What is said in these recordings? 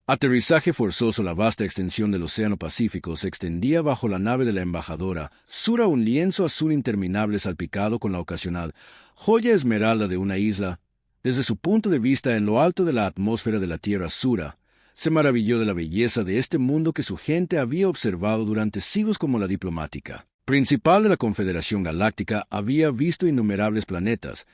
Aterrizaje forzoso. La vasta extensión del Océano Pacífico se extendía bajo la nave de la embajadora, Sura, un lienzo azul interminable salpicado con la ocasional joya esmeralda de una isla. Desde su punto de vista en lo alto de la atmósfera de la Tierra, Sura se maravilló de la belleza de este mundo que su gente había observado durante siglos. Como la diplomática principal de la Confederación Galáctica, había visto innumerables planetas,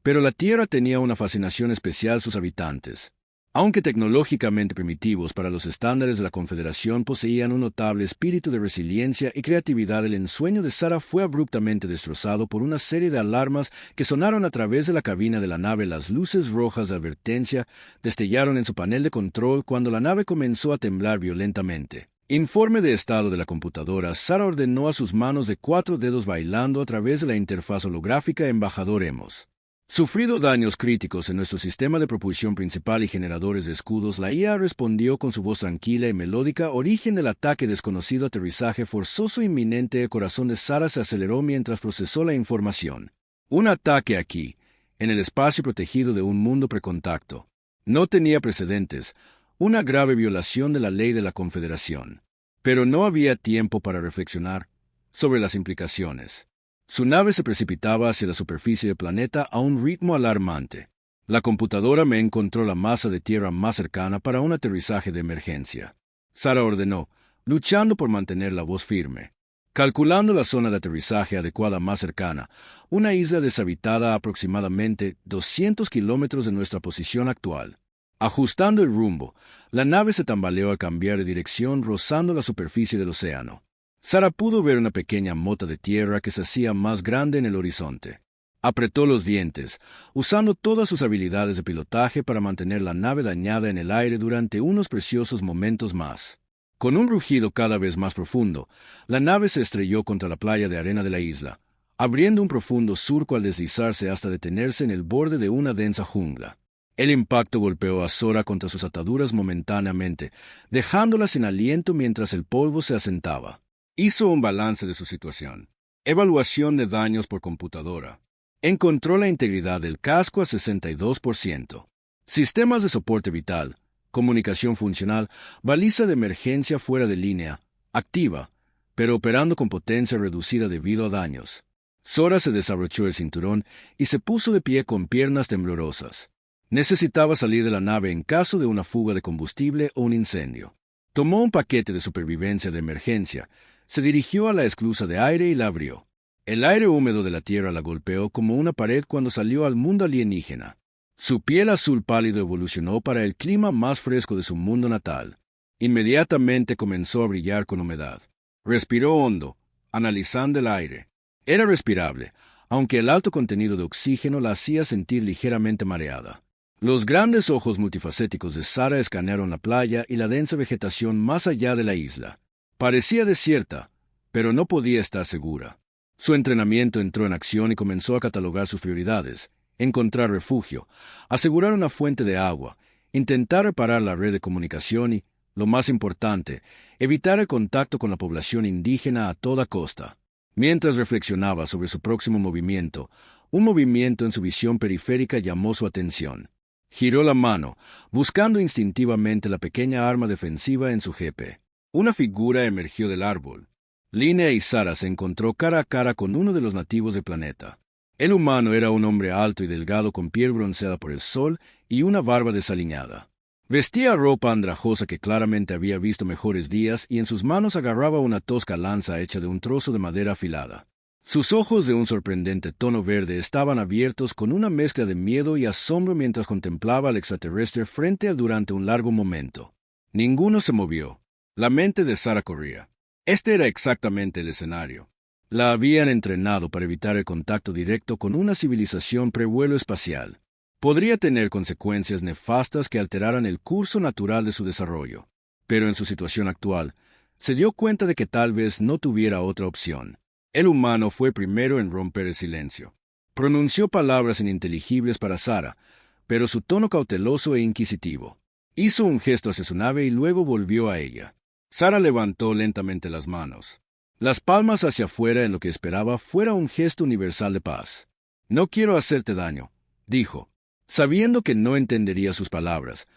pero la Tierra tenía una fascinación especial. Sus habitantes, aunque tecnológicamente primitivos para los estándares de la Confederación, poseían un notable espíritu de resiliencia y creatividad. El ensueño de Sara fue abruptamente destrozado por una serie de alarmas que sonaron a través de la cabina de la nave. Las luces rojas de advertencia destellaron en su panel de control cuando la nave comenzó a temblar violentamente. Informe de estado de la computadora. Sara ordenó a sus manos de 4 dedos bailando a través de la interfaz holográfica. Embajador, hemos sufrido daños críticos en nuestro sistema de propulsión principal y generadores de escudos. La IA respondió con su voz tranquila y melódica. Origen del ataque desconocido. Aterrizaje forzoso inminente. El corazón de Sara se aceleró mientras procesó la información. Un ataque aquí, en el espacio protegido de un mundo precontacto. No tenía precedentes. Una grave violación de la ley de la Confederación. Pero no había tiempo para reflexionar sobre las implicaciones. Su nave se precipitaba hacia la superficie del planeta a un ritmo alarmante. La computadora me encontró la masa de tierra más cercana para un aterrizaje de emergencia. Sara ordenó, luchando por mantener la voz firme. Calculando la zona de aterrizaje adecuada más cercana, una isla deshabitada a aproximadamente 200 kilómetros de nuestra posición actual. Ajustando el rumbo, la nave se tambaleó al cambiar de dirección, rozando la superficie del océano. Sara pudo ver una pequeña mota de tierra que se hacía más grande en el horizonte. Apretó los dientes, usando todas sus habilidades de pilotaje para mantener la nave dañada en el aire durante unos preciosos momentos más. Con un rugido cada vez más profundo, la nave se estrelló contra la playa de arena de la isla, abriendo un profundo surco al deslizarse hasta detenerse en el borde de una densa jungla. El impacto golpeó a Sora contra sus ataduras momentáneamente, dejándola sin aliento mientras el polvo se asentaba. Hizo un balance de su situación. Evaluación de daños por computadora. Encontró la integridad del casco a 62%. Sistemas de soporte vital, comunicación funcional, baliza de emergencia fuera de línea, activa, pero operando con potencia reducida debido a daños. Sora se desabrochó el cinturón y se puso de pie con piernas temblorosas. Necesitaba salir de la nave en caso de una fuga de combustible o un incendio. Tomó un paquete de supervivencia de emergencia, se dirigió a la esclusa de aire y la abrió. El aire húmedo de la Tierra la golpeó como una pared cuando salió al mundo alienígena. Su piel azul pálido evolucionó para el clima más fresco de su mundo natal. Inmediatamente comenzó a brillar con humedad. Respiró hondo, analizando el aire. Era respirable, aunque el alto contenido de oxígeno la hacía sentir ligeramente mareada. Los grandes ojos multifacéticos de Sara escanearon la playa y la densa vegetación más allá de la isla. Parecía desierta, pero no podía estar segura. Su entrenamiento entró en acción y comenzó a catalogar sus prioridades: encontrar refugio, asegurar una fuente de agua, intentar reparar la red de comunicación y, lo más importante, evitar el contacto con la población indígena a toda costa. Mientras reflexionaba sobre su próximo movimiento, un movimiento en su visión periférica llamó su atención. Giró la mano, buscando instintivamente la pequeña arma defensiva en su jepe. Una figura emergió del árbol. Línea y Sara se encontró cara a cara con uno de los nativos del planeta. El humano era un hombre alto y delgado con piel bronceada por el sol y una barba desaliñada. Vestía ropa andrajosa que claramente había visto mejores días y en sus manos agarraba una tosca lanza hecha de un trozo de madera afilada. Sus ojos de un sorprendente tono verde estaban abiertos con una mezcla de miedo y asombro mientras contemplaba al extraterrestre frente a él durante un largo momento. Ninguno se movió. La mente de Sara corría. Este era exactamente el escenario. La habían entrenado para evitar el contacto directo con una civilización prevuelo espacial. Podría tener consecuencias nefastas que alteraran el curso natural de su desarrollo. Pero en su situación actual, se dio cuenta de que tal vez no tuviera otra opción. El humano fue primero en romper el silencio. Pronunció palabras ininteligibles para Sara, pero su tono cauteloso e inquisitivo. Hizo un gesto hacia su nave y luego volvió a ella. Sara levantó lentamente las manos. Las palmas hacia afuera en lo que esperaba fuera un gesto universal de paz. «No quiero hacerte daño», dijo, sabiendo que no entendería sus palabras,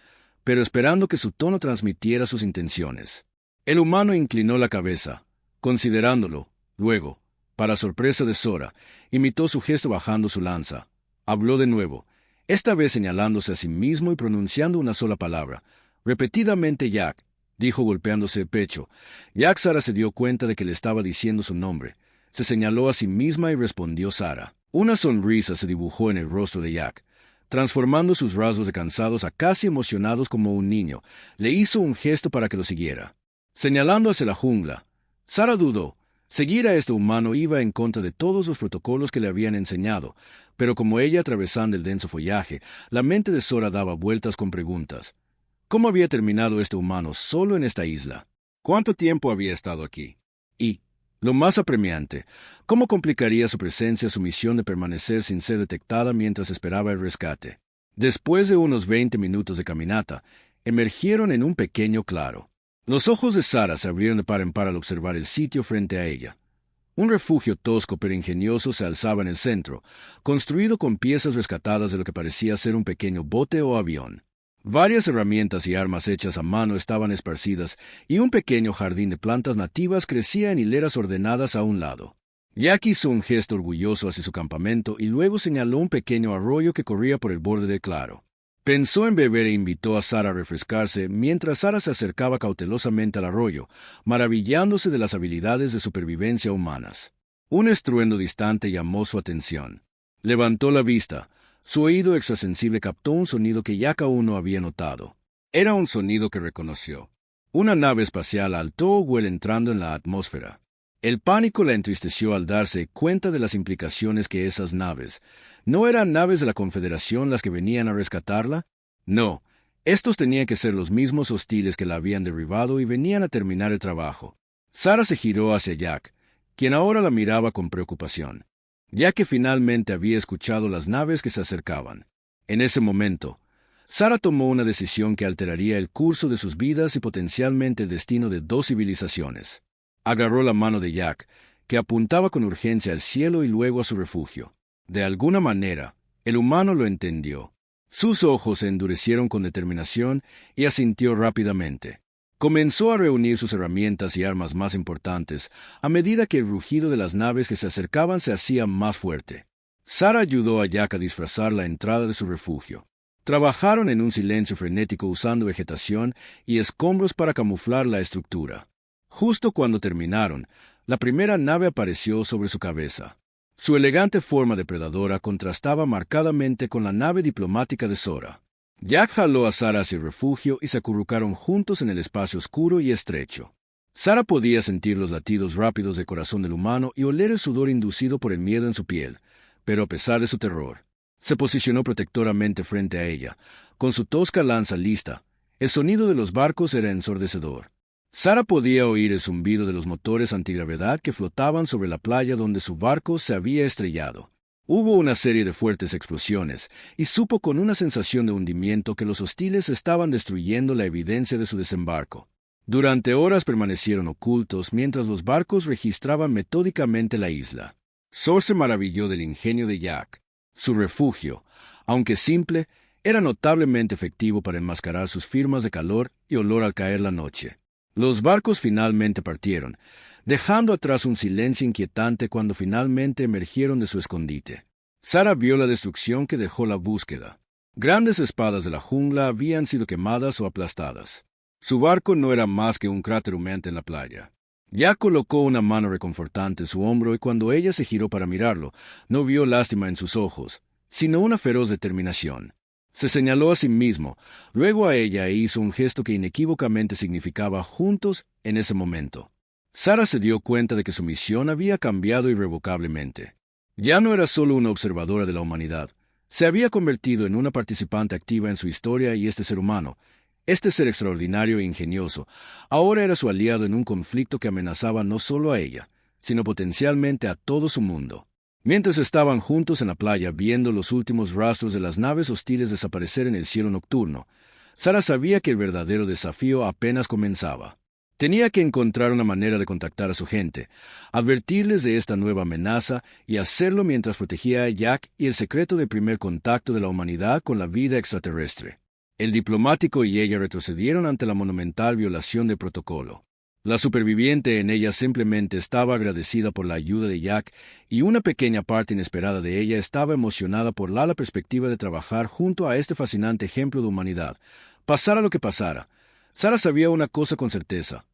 pero esperando que su tono transmitiera sus intenciones. El humano inclinó la cabeza, considerándolo. Luego, para sorpresa de Sora, imitó su gesto bajando su lanza. Habló de nuevo, esta vez señalándose a sí mismo y pronunciando una sola palabra. Repetidamente Jack, dijo golpeándose el pecho. Jack Sara se dio cuenta de que le estaba diciendo su nombre. Se señaló a sí misma y respondió Sara. Una sonrisa se dibujó en el rostro de Jack. Transformando sus rasgos de cansados a casi emocionados como un niño, le hizo un gesto para que lo siguiera. Señalando hacia la jungla, Sara dudó. Seguir a este humano iba en contra de todos los protocolos que le habían enseñado, pero como ella atravesando el denso follaje, la mente de Sora daba vueltas con preguntas. ¿Cómo había terminado este humano solo en esta isla? ¿Cuánto tiempo había estado aquí? Y, lo más apremiante, ¿cómo complicaría su presencia su misión de permanecer sin ser detectada mientras esperaba el rescate? Después de unos 20 minutos de caminata, emergieron en un pequeño claro. Los ojos de Sara se abrieron de par en par al observar el sitio frente a ella. Un refugio tosco pero ingenioso se alzaba en el centro, construido con piezas rescatadas de lo que parecía ser un pequeño bote o avión. Varias herramientas y armas hechas a mano estaban esparcidas, y un pequeño jardín de plantas nativas crecía en hileras ordenadas a un lado. Jack hizo un gesto orgulloso hacia su campamento y luego señaló un pequeño arroyo que corría por el borde del claro. Pensó en beber e invitó a Sara a refrescarse mientras Sara se acercaba cautelosamente al arroyo, maravillándose de las habilidades de supervivencia humanas. Un estruendo distante llamó su atención. Levantó la vista. Su oído extrasensible captó un sonido que Jack aún no había notado. Era un sonido que reconoció. Una nave espacial alto vuelo entrando en la atmósfera. El pánico la entristeció al darse cuenta de las implicaciones que esas naves. ¿No eran naves de la Confederación las que venían a rescatarla? No, estos tenían que ser los mismos hostiles que la habían derribado y venían a terminar el trabajo. Sara se giró hacia Jack, quien ahora la miraba con preocupación, ya que finalmente había escuchado las naves que se acercaban. En ese momento, Sara tomó una decisión que alteraría el curso de sus vidas y potencialmente el destino de 2 civilizaciones. Agarró la mano de Jack, que apuntaba con urgencia al cielo y luego a su refugio. De alguna manera, el humano lo entendió. Sus ojos se endurecieron con determinación y asintió rápidamente. Comenzó a reunir sus herramientas y armas más importantes a medida que el rugido de las naves que se acercaban se hacía más fuerte. Sara ayudó a Jack a disfrazar la entrada de su refugio. Trabajaron en un silencio frenético usando vegetación y escombros para camuflar la estructura. Justo cuando terminaron, la primera nave apareció sobre su cabeza. Su elegante forma depredadora contrastaba marcadamente con la nave diplomática de Sora. Jack jaló a Sara hacia el refugio y se acurrucaron juntos en el espacio oscuro y estrecho. Sara podía sentir los latidos rápidos del corazón del humano y oler el sudor inducido por el miedo en su piel, pero a pesar de su terror, se posicionó protectoramente frente a ella, con su tosca lanza lista. El sonido de los barcos era ensordecedor. Sara podía oír el zumbido de los motores antigravedad que flotaban sobre la playa donde su barco se había estrellado. Hubo una serie de fuertes explosiones, y supo con una sensación de hundimiento que los hostiles estaban destruyendo la evidencia de su desembarco. Durante horas permanecieron ocultos mientras los barcos registraban metódicamente la isla. Sor se maravilló del ingenio de Jack. Su refugio, aunque simple, era notablemente efectivo para enmascarar sus firmas de calor y olor al caer la noche. Los barcos finalmente partieron, dejando atrás un silencio inquietante cuando finalmente emergieron de su escondite. Sara vio la destrucción que dejó la búsqueda. Grandes espadas de la jungla habían sido quemadas o aplastadas. Su barco no era más que un cráter humeante en la playa. Ya colocó una mano reconfortante en su hombro y cuando ella se giró para mirarlo, no vio lástima en sus ojos, sino una feroz determinación. Se señaló a sí mismo, luego a ella e hizo un gesto que inequívocamente significaba juntos en ese momento. Sara se dio cuenta de que su misión había cambiado irrevocablemente. Ya no era solo una observadora de la humanidad, se había convertido en una participante activa en su historia y este ser humano, este ser extraordinario e ingenioso, ahora era su aliado en un conflicto que amenazaba no solo a ella, sino potencialmente a todo su mundo. Mientras estaban juntos en la playa viendo los últimos rastros de las naves hostiles desaparecer en el cielo nocturno, Sara sabía que el verdadero desafío apenas comenzaba. Tenía que encontrar una manera de contactar a su gente, advertirles de esta nueva amenaza y hacerlo mientras protegía a Jack y el secreto del primer contacto de la humanidad con la vida extraterrestre. El diplomático y ella retrocedieron ante la monumental violación del protocolo. La superviviente en ella simplemente estaba agradecida por la ayuda de Jack y una pequeña parte inesperada de ella estaba emocionada por la perspectiva de trabajar junto a este fascinante ejemplo de humanidad. Pasara lo que pasara, Sarah sabía una cosa con certeza.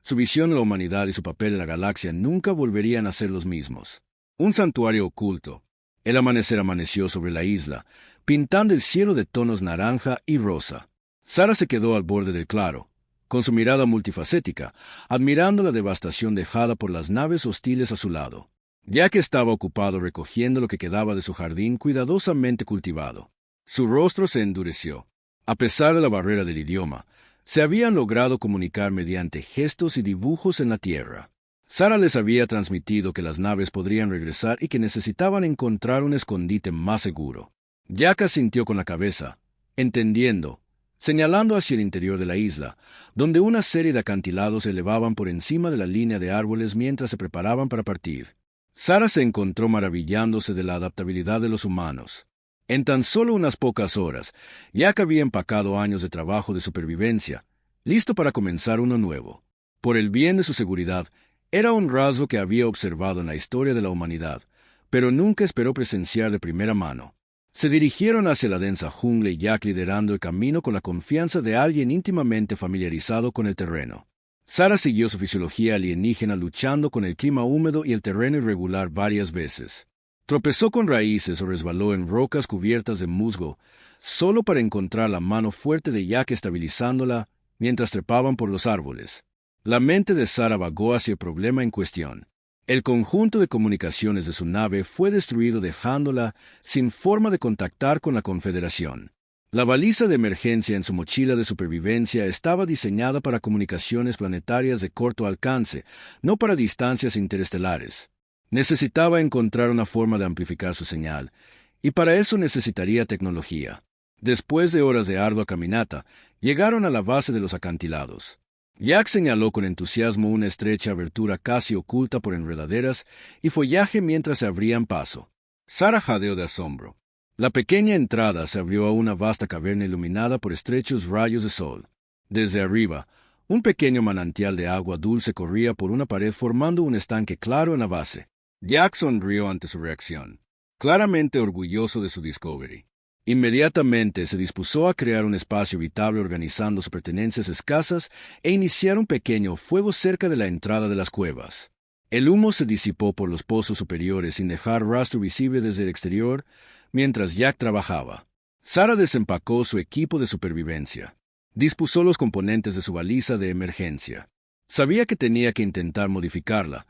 Su visión de la humanidad y su papel en la galaxia nunca volverían a ser los mismos. Un santuario oculto. El amanecer amaneció sobre la isla, pintando el cielo de tonos naranja y rosa. Sarah se quedó al borde del claro, con su mirada multifacética, admirando la devastación dejada por las naves hostiles a su lado. Jack estaba ocupado recogiendo lo que quedaba de su jardín cuidadosamente cultivado. Su rostro se endureció. A pesar de la barrera del idioma, se habían logrado comunicar mediante gestos y dibujos en la tierra. Sarah les había transmitido que las naves podrían regresar y que necesitaban encontrar un escondite más seguro. Jack asintió con la cabeza, entendiendo, señalando hacia el interior de la isla, donde una serie de acantilados se elevaban por encima de la línea de árboles mientras se preparaban para partir. Sarah se encontró maravillándose de la adaptabilidad de los humanos. En tan solo unas pocas horas, Jack había empacado años de trabajo de supervivencia, listo para comenzar uno nuevo. Por el bien de su seguridad, era un rasgo que había observado en la historia de la humanidad, pero nunca esperó presenciar de primera mano. Se dirigieron hacia la densa jungla y Jack liderando el camino con la confianza de alguien íntimamente familiarizado con el terreno. Sarah siguió su fisiología alienígena luchando con el clima húmedo y el terreno irregular varias veces. Tropezó con raíces o resbaló en rocas cubiertas de musgo, solo para encontrar la mano fuerte de Jack estabilizándola mientras trepaban por los árboles. La mente de Sarah vagó hacia el problema en cuestión. El conjunto de comunicaciones de su nave fue destruido dejándola sin forma de contactar con la Confederación. La baliza de emergencia en su mochila de supervivencia estaba diseñada para comunicaciones planetarias de corto alcance, no para distancias interestelares. Necesitaba encontrar una forma de amplificar su señal, y para eso necesitaría tecnología. Después de horas de ardua caminata, llegaron a la base de los acantilados. Jack señaló con entusiasmo una estrecha abertura casi oculta por enredaderas y follaje mientras se abrían paso. Sarah jadeó de asombro. La pequeña entrada se abrió a una vasta caverna iluminada por estrechos rayos de sol. Desde arriba, un pequeño manantial de agua dulce corría por una pared formando un estanque claro en la base. Jack sonrió ante su reacción, claramente orgulloso de su discovery. Inmediatamente se dispuso a crear un espacio habitable organizando sus pertenencias escasas e iniciar un pequeño fuego cerca de la entrada de las cuevas. El humo se disipó por los pozos superiores sin dejar rastro visible desde el exterior mientras Jack trabajaba. Sarah desempacó su equipo de supervivencia. Dispuso los componentes de su baliza de emergencia. Sabía que tenía que intentar modificarla,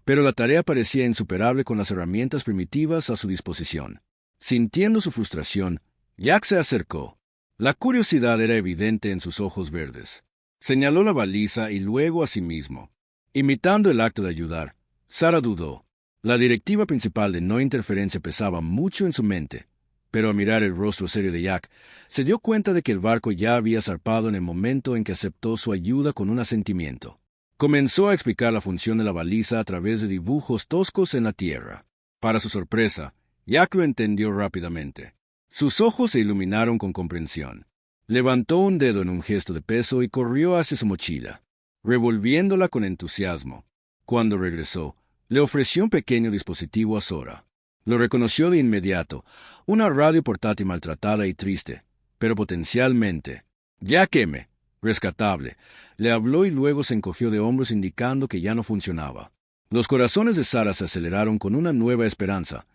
pero la tarea parecía insuperable con las herramientas primitivas a su disposición. Sintiendo su frustración, Jack se acercó. La curiosidad era evidente en sus ojos verdes. Señaló la baliza y luego a sí mismo. Imitando el acto de ayudar, Sarah dudó. La directiva principal de no interferencia pesaba mucho en su mente, pero al mirar el rostro serio de Jack, se dio cuenta de que el barco ya había zarpado en el momento en que aceptó su ayuda con un asentimiento. Comenzó a explicar la función de la baliza a través de dibujos toscos en la tierra. Para su sorpresa, Jack lo entendió rápidamente. Sus ojos se iluminaron con comprensión. Levantó un dedo en un gesto de peso y corrió hacia su mochila, revolviéndola con entusiasmo. Cuando regresó, le ofreció un pequeño dispositivo a Sora. Lo reconoció de inmediato, una radio portátil maltratada y triste, pero potencialmente. Jack M., rescatable, le habló y luego se encogió de hombros indicando que ya no funcionaba. Los corazones de Sarah se aceleraron con una nueva esperanza.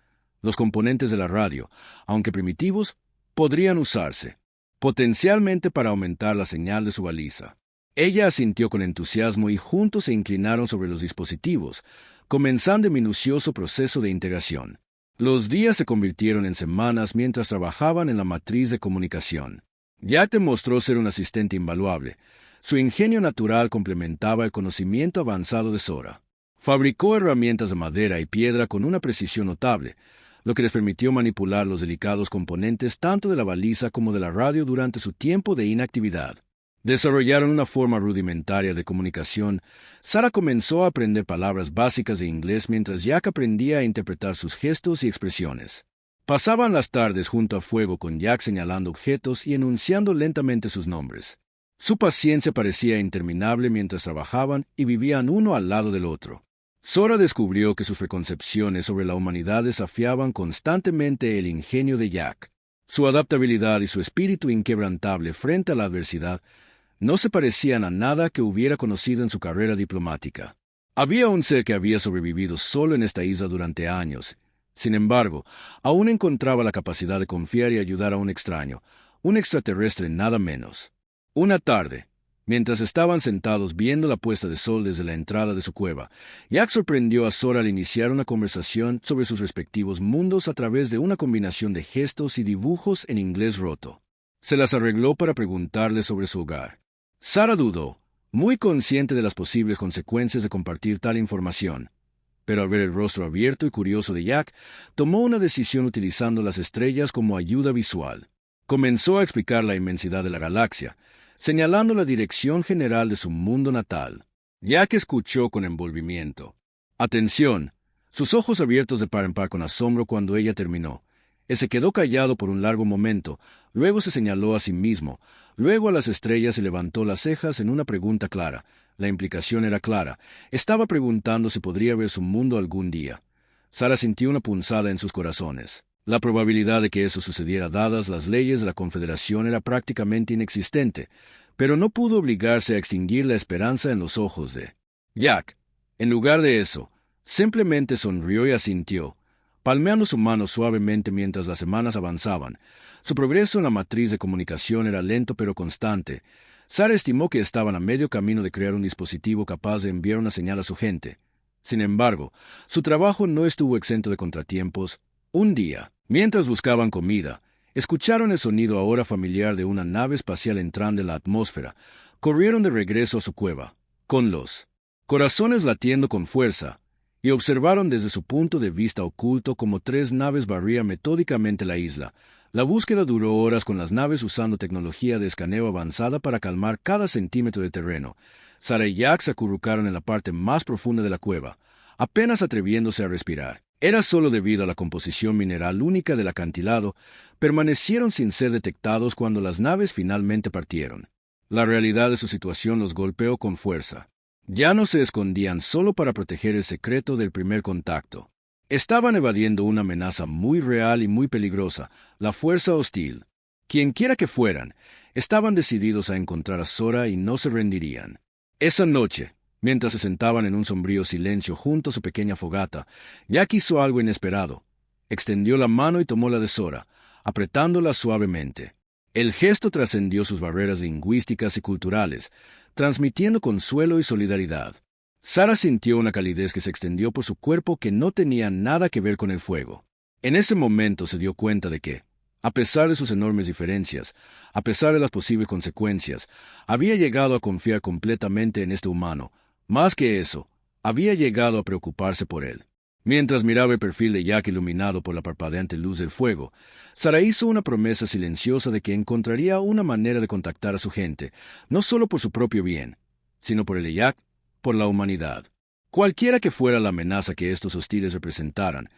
Los componentes de la radio, aunque primitivos, podrían usarse, potencialmente para aumentar la señal de su baliza. Ella asintió con entusiasmo y juntos se inclinaron sobre los dispositivos, comenzando el minucioso proceso de integración. Los días se convirtieron en semanas mientras trabajaban en la matriz de comunicación. Jack demostró ser un asistente invaluable. Su ingenio natural complementaba el conocimiento avanzado de Sora. Fabricó herramientas de madera y piedra con una precisión notable, lo que les permitió manipular los delicados componentes tanto de la baliza como de la radio durante su tiempo de inactividad. Desarrollaron una forma rudimentaria de comunicación. Sarah comenzó a aprender palabras básicas de inglés mientras Jack aprendía a interpretar sus gestos y expresiones. Pasaban las tardes junto a fuego con Jack señalando objetos y enunciando lentamente sus nombres. Su paciencia parecía interminable mientras trabajaban y vivían uno al lado del otro. Sora descubrió que sus preconcepciones sobre la humanidad desafiaban constantemente el ingenio de Jack. Su adaptabilidad y su espíritu inquebrantable frente a la adversidad no se parecían a nada que hubiera conocido en su carrera diplomática. Había un ser que había sobrevivido solo en esta isla durante años. Sin embargo, aún encontraba la capacidad de confiar y ayudar a un extraño, un extraterrestre nada menos. Una tarde, mientras estaban sentados viendo la puesta de sol desde la entrada de su cueva, Jack sorprendió a Sora al iniciar una conversación sobre sus respectivos mundos a través de una combinación de gestos y dibujos en inglés roto. Se las arregló para preguntarle sobre su hogar. Sara dudó, muy consciente de las posibles consecuencias de compartir tal información. Pero al ver el rostro abierto y curioso de Jack, tomó una decisión utilizando las estrellas como ayuda visual. Comenzó a explicar la inmensidad de la galaxia, señalando la dirección general de su mundo natal. Jack escuchó con envolvimiento. Atención, sus ojos abiertos de par en par con asombro cuando ella terminó. Él se quedó callado por un largo momento, luego se señaló a sí mismo, luego a las estrellas y levantó las cejas en una pregunta clara. La implicación era clara. Estaba preguntando si podría ver su mundo algún día. Sara sintió una punzada en sus corazones. La probabilidad de que eso sucediera dadas las leyes de la Confederación era prácticamente inexistente, pero no pudo obligarse a extinguir la esperanza en los ojos de Jack. En lugar de eso, simplemente sonrió y asintió, palmeando su mano suavemente mientras las semanas avanzaban. Su progreso en la matriz de comunicación era lento pero constante. Sara estimó que estaban a medio camino de crear un dispositivo capaz de enviar una señal a su gente. Sin embargo, su trabajo no estuvo exento de contratiempos. Un día, mientras buscaban comida, escucharon el sonido ahora familiar de una nave espacial entrando en la atmósfera. Corrieron de regreso a su cueva, con los corazones latiendo con fuerza, y observaron desde su punto de vista oculto cómo 3 naves barrían metódicamente la isla. La búsqueda duró horas con las naves usando tecnología de escaneo avanzada para calmar cada centímetro de terreno. Sara y Jack se acurrucaron en la parte más profunda de la cueva, apenas atreviéndose a respirar. Era solo debido a la composición mineral única del acantilado, permanecieron sin ser detectados cuando las naves finalmente partieron. La realidad de su situación los golpeó con fuerza. Ya no se escondían solo para proteger el secreto del primer contacto. Estaban evadiendo una amenaza muy real y muy peligrosa, la fuerza hostil. Quienquiera que fueran, estaban decididos a encontrar a Sora y no se rendirían. Esa noche, mientras se sentaban en un sombrío silencio junto a su pequeña fogata, Jack hizo algo inesperado. Extendió la mano y tomó la de Sora, apretándola suavemente. El gesto trascendió sus barreras lingüísticas y culturales, transmitiendo consuelo y solidaridad. Sara sintió una calidez que se extendió por su cuerpo que no tenía nada que ver con el fuego. En ese momento se dio cuenta de que, a pesar de sus enormes diferencias, a pesar de las posibles consecuencias, había llegado a confiar completamente en este humano. Más que eso, había llegado a preocuparse por él. Mientras miraba el perfil de Jack iluminado por la parpadeante luz del fuego, Sara hizo una promesa silenciosa de que encontraría una manera de contactar a su gente, no solo por su propio bien, sino por el de Jack, por la humanidad. Cualquiera que fuera la amenaza que estos hostiles representaran,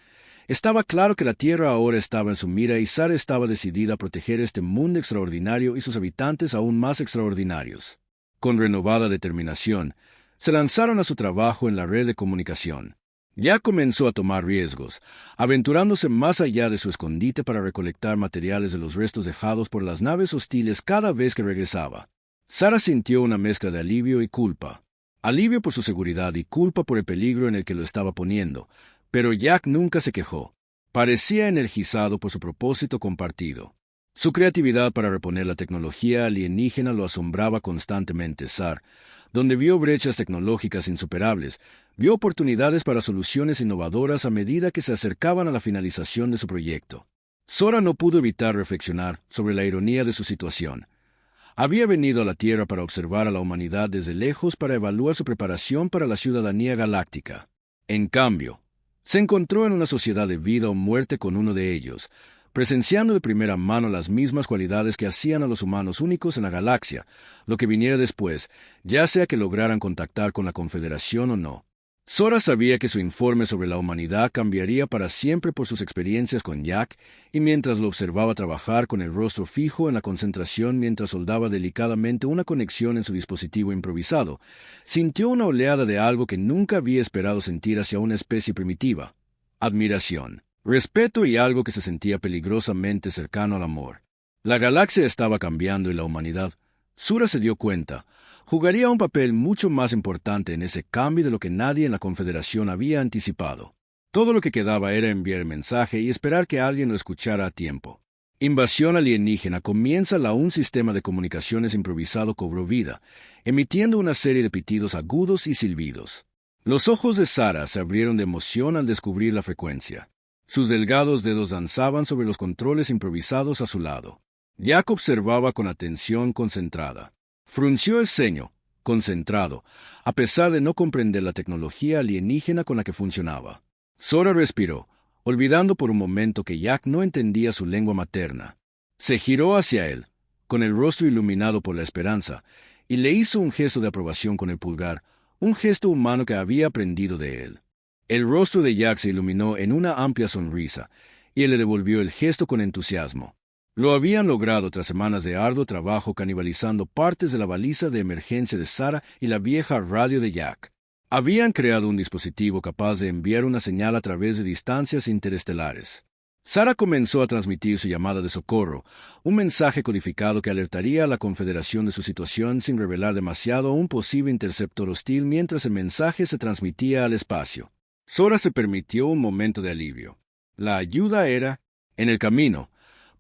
estaba claro que la Tierra ahora estaba en su mira y Sara estaba decidida a proteger este mundo extraordinario y sus habitantes aún más extraordinarios. Con renovada determinación, se lanzaron a su trabajo en la red de comunicación. Ya comenzó a tomar riesgos, aventurándose más allá de su escondite para recolectar materiales de los restos dejados por las naves hostiles cada vez que regresaba. Sara sintió una mezcla de alivio y culpa. Alivio por su seguridad y culpa por el peligro en el que lo estaba poniendo, pero Jack nunca se quejó. Parecía energizado por su propósito compartido. Su creatividad para reponer la tecnología alienígena lo asombraba constantemente. Sara, donde vio brechas tecnológicas insuperables, vio oportunidades para soluciones innovadoras a medida que se acercaban a la finalización de su proyecto. Sora no pudo evitar reflexionar sobre la ironía de su situación. Había venido a la Tierra para observar a la humanidad desde lejos para evaluar su preparación para la ciudadanía galáctica. En cambio, se encontró en una sociedad de vida o muerte con uno de ellos, presenciando de primera mano las mismas cualidades que hacían a los humanos únicos en la galaxia, lo que viniera después, ya sea que lograran contactar con la Confederación o no. Sora sabía que su informe sobre la humanidad cambiaría para siempre por sus experiencias con Jack, y mientras lo observaba trabajar con el rostro fijo en la concentración mientras soldaba delicadamente una conexión en su dispositivo improvisado, sintió una oleada de algo que nunca había esperado sentir hacia una especie primitiva: admiración, respeto y algo que se sentía peligrosamente cercano al amor. La galaxia estaba cambiando y la humanidad, Sora se dio cuenta, jugaría un papel mucho más importante en ese cambio de lo que nadie en la Confederación había anticipado. Todo lo que quedaba era enviar el mensaje y esperar que alguien lo escuchara a tiempo. Invasión alienígena comienza. Un sistema de comunicaciones improvisado cobró vida, emitiendo una serie de pitidos agudos y silbidos. Los ojos de Sara se abrieron de emoción al descubrir la frecuencia. Sus delgados dedos danzaban sobre los controles improvisados a su lado. Jack observaba con atención concentrada. Frunció el ceño, concentrado, a pesar de no comprender la tecnología alienígena con la que funcionaba. Sora respiró, olvidando por un momento que Jack no entendía su lengua materna. Se giró hacia él, con el rostro iluminado por la esperanza, y le hizo un gesto de aprobación con el pulgar, un gesto humano que había aprendido de él. El rostro de Jack se iluminó en una amplia sonrisa, y él le devolvió el gesto con entusiasmo. Lo habían logrado tras semanas de arduo trabajo canibalizando partes de la baliza de emergencia de Sara y la vieja radio de Jack. Habían creado un dispositivo capaz de enviar una señal a través de distancias interestelares. Sara comenzó a transmitir su llamada de socorro, un mensaje codificado que alertaría a la Confederación de su situación sin revelar demasiado a un posible interceptor hostil mientras el mensaje se transmitía al espacio. Sora se permitió un momento de alivio. La ayuda era en el camino.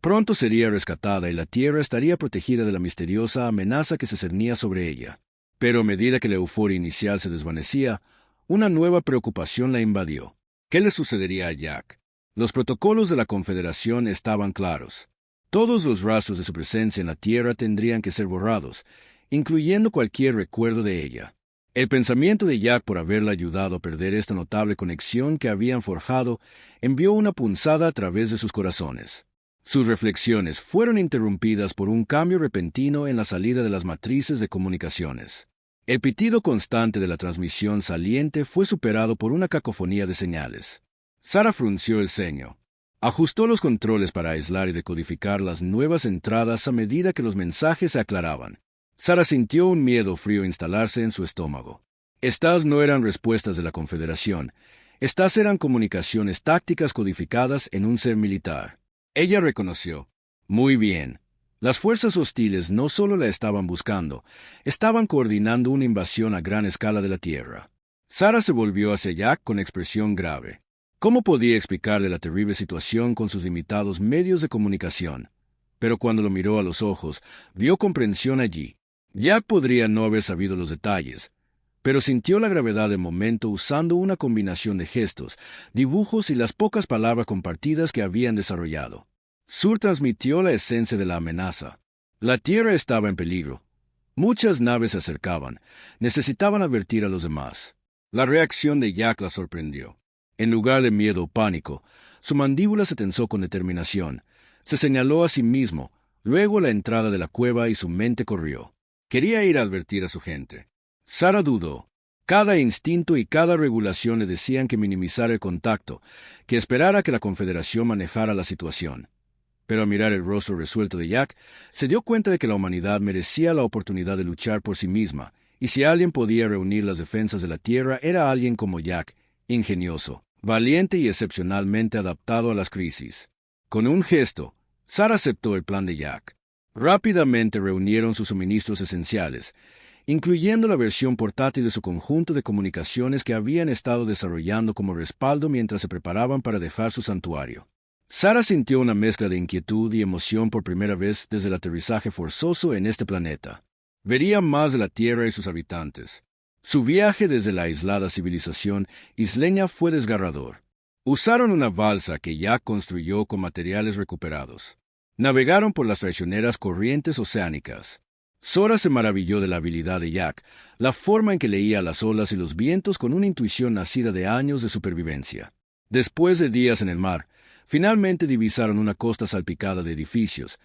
Pronto sería rescatada y la Tierra estaría protegida de la misteriosa amenaza que se cernía sobre ella. Pero a medida que la euforia inicial se desvanecía, una nueva preocupación la invadió. ¿Qué le sucedería a Jack? Los protocolos de la Confederación estaban claros. Todos los rastros de su presencia en la Tierra tendrían que ser borrados, incluyendo cualquier recuerdo de ella. El pensamiento de Jack por haberla ayudado a perder esta notable conexión que habían forjado envió una punzada a través de sus corazones. Sus reflexiones fueron interrumpidas por un cambio repentino en la salida de las matrices de comunicaciones. El pitido constante de la transmisión saliente fue superado por una cacofonía de señales. Sara frunció el ceño. Ajustó los controles para aislar y decodificar las nuevas entradas a medida que los mensajes se aclaraban. Sara sintió un miedo frío instalarse en su estómago. Estas no eran respuestas de la Confederación. Estas eran comunicaciones tácticas codificadas en un ser militar. Ella reconoció. Muy bien. Las fuerzas hostiles no solo la estaban buscando, estaban coordinando una invasión a gran escala de la Tierra. Sara se volvió hacia Jack con expresión grave. ¿Cómo podía explicarle la terrible situación con sus limitados medios de comunicación? Pero cuando lo miró a los ojos, vio comprensión allí. Jack podría no haber sabido los detalles, pero sintió la gravedad del momento usando una combinación de gestos, dibujos y las pocas palabras compartidas que habían desarrollado. Sur transmitió la esencia de la amenaza. La Tierra estaba en peligro. Muchas naves se acercaban. Necesitaban advertir a los demás. La reacción de Jack la sorprendió. En lugar de miedo o pánico, su mandíbula se tensó con determinación. Se señaló a sí mismo, luego la entrada de la cueva y su mente corrió. Quería ir a advertir a su gente. Sara dudó. Cada instinto y cada regulación le decían que minimizara el contacto, que esperara que la Confederación manejara la situación. Pero al mirar el rostro resuelto de Jack, se dio cuenta de que la humanidad merecía la oportunidad de luchar por sí misma, y si alguien podía reunir las defensas de la Tierra era alguien como Jack, ingenioso, valiente y excepcionalmente adaptado a las crisis. Con un gesto, Sara aceptó el plan de Jack. Rápidamente reunieron sus suministros esenciales, incluyendo la versión portátil de su conjunto de comunicaciones que habían estado desarrollando como respaldo mientras se preparaban para dejar su santuario. Sara sintió una mezcla de inquietud y emoción por primera vez desde el aterrizaje forzoso en este planeta. Vería más de la Tierra y sus habitantes. Su viaje desde la aislada civilización isleña fue desgarrador. Usaron una balsa que Jack construyó con materiales recuperados. Navegaron por las traicioneras corrientes oceánicas. Sora se maravilló de la habilidad de Jack, la forma en que leía las olas y los vientos con una intuición nacida de años de supervivencia. Después de días en el mar, finalmente divisaron una costa salpicada de edificios,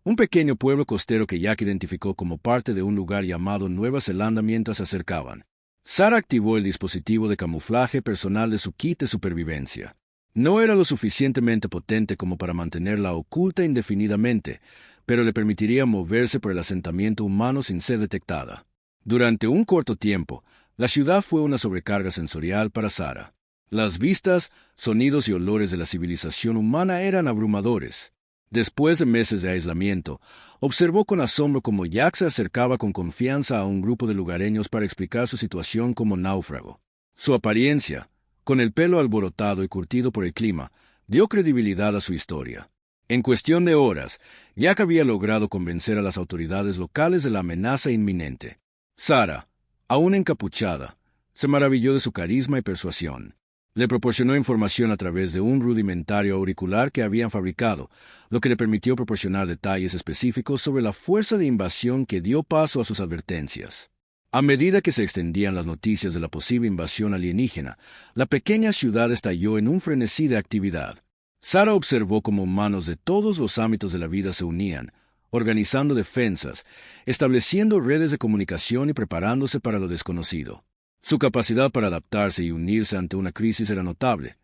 un pequeño pueblo costero que Jack identificó como parte de un lugar llamado Nueva Zelanda mientras se acercaban. Sara activó el dispositivo de camuflaje personal de su kit de supervivencia. No era lo suficientemente potente como para mantenerla oculta indefinidamente, pero le permitiría moverse por el asentamiento humano sin ser detectada. Durante un corto tiempo, la ciudad fue una sobrecarga sensorial para Sara. Las vistas, sonidos y olores de la civilización humana eran abrumadores. Después de meses de aislamiento, observó con asombro cómo Jack se acercaba con confianza a un grupo de lugareños para explicar su situación como náufrago. Su apariencia, con el pelo alborotado y curtido por el clima, dio credibilidad a su historia. En cuestión de horas, Jack había logrado convencer a las autoridades locales de la amenaza inminente. Sara, aún encapuchada, se maravilló de su carisma y persuasión. Le proporcionó información a través de un rudimentario auricular que habían fabricado, lo que le permitió proporcionar detalles específicos sobre la fuerza de invasión que dio paso a sus advertencias. A medida que se extendían las noticias de la posible invasión alienígena, la pequeña ciudad estalló en un frenesí de actividad. Sara observó cómo manos de todos los ámbitos de la vida se unían, organizando defensas, estableciendo redes de comunicación y preparándose para lo desconocido. Su capacidad para adaptarse y unirse ante una crisis era notable,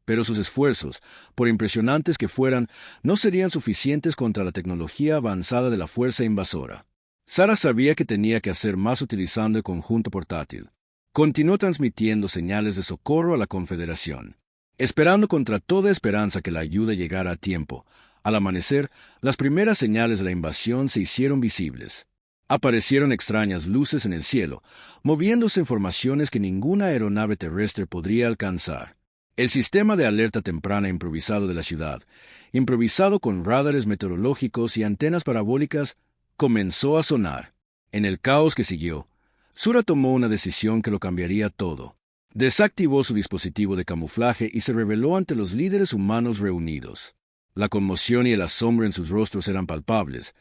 pero sus esfuerzos, por impresionantes que fueran, no serían suficientes contra la tecnología avanzada de la fuerza invasora. Sara sabía que tenía que hacer más utilizando el conjunto portátil. Continuó transmitiendo señales de socorro a la Confederación, esperando contra toda esperanza que la ayuda llegara a tiempo. Al amanecer, las primeras señales de la invasión se hicieron visibles. Aparecieron extrañas luces en el cielo, moviéndose en formaciones que ninguna aeronave terrestre podría alcanzar. El sistema de alerta temprana improvisado de la ciudad, improvisado con radares meteorológicos y antenas parabólicas, comenzó a sonar. En el caos que siguió, Sura tomó una decisión que lo cambiaría todo. Desactivó su dispositivo de camuflaje y se reveló ante los líderes humanos reunidos. La conmoción y el asombro en sus rostros eran palpables,